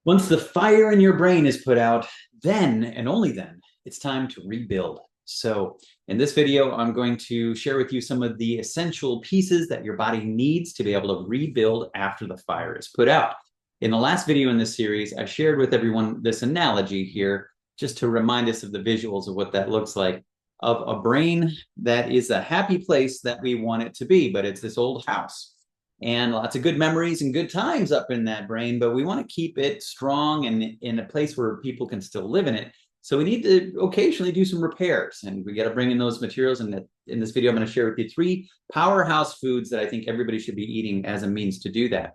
Once the fire in your brain is put out, then and only then, it's time to rebuild. So in this video, I'm going to share with you some of the essential pieces that your body needs to be able to rebuild after the fire is put out. In the last video in this series, I shared with everyone this analogy here, just to remind us of the visuals of what that looks like, of a brain that is a happy place that we want it to be, but it's this old house and lots of good memories and good times up in that brain, but we want to keep it strong and in a place where people can still live in it. So we need to occasionally do some repairs, and we got to bring in those materials. And in this video, I'm going to share with you 3 powerhouse foods that I think everybody should be eating as a means to do that.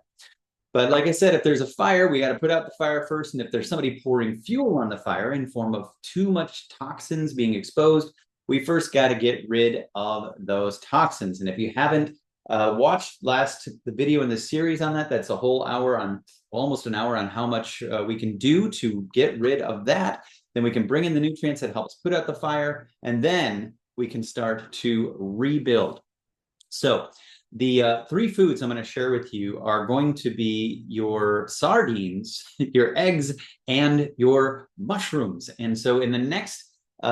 But like I said, if there's a fire, we got to put out the fire first. And if there's somebody pouring fuel on the fire in form of too much toxins being exposed, we first got to get rid of those toxins. And if you haven't watched the video in the series on that, that's a whole hour on, almost an hour on how much we can do to get rid of that. Then we can bring in the nutrients that helps put out the fire, and then we can start to rebuild. So the 3 foods I'm going to share with you are going to be your sardines, your eggs, and your mushrooms. And so in the next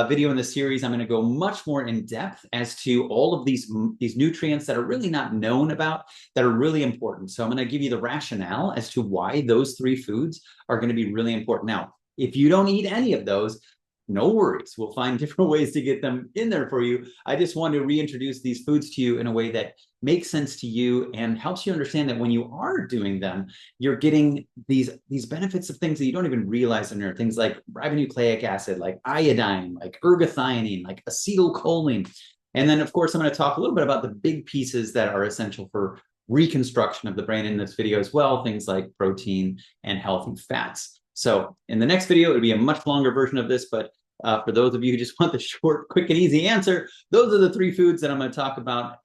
video in the series, I'm going to go much more in depth as to all of these nutrients that are really not known about, that are really important. So I'm going to give you the rationale as to why those 3 foods are going to be really important. Now, if you don't eat any of those, no worries. We'll find different ways to get them in there for you. I just want to reintroduce these foods to you in a way that makes sense to you and helps you understand that when you are doing them, you're getting these benefits of things that you don't even realize in there. Things like ribonucleic acid, like iodine, like ergothioneine, like acetylcholine. And then, of course, I'm going to talk a little bit about the big pieces that are essential for reconstruction of the brain in this video as well, things like protein and healthy fats. So in the next video, it'll be a much longer version of this, but for those of you who just want the short, quick, and easy answer, those are the 3 foods that I'm going to talk about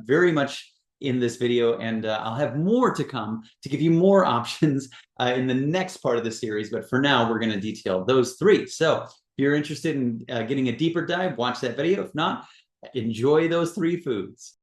very much in this video, and I'll have more to come to give you more options in the next part of the series, but for now, we're going to detail those 3. So if you're interested in getting a deeper dive, watch that video. If not, enjoy those 3 foods.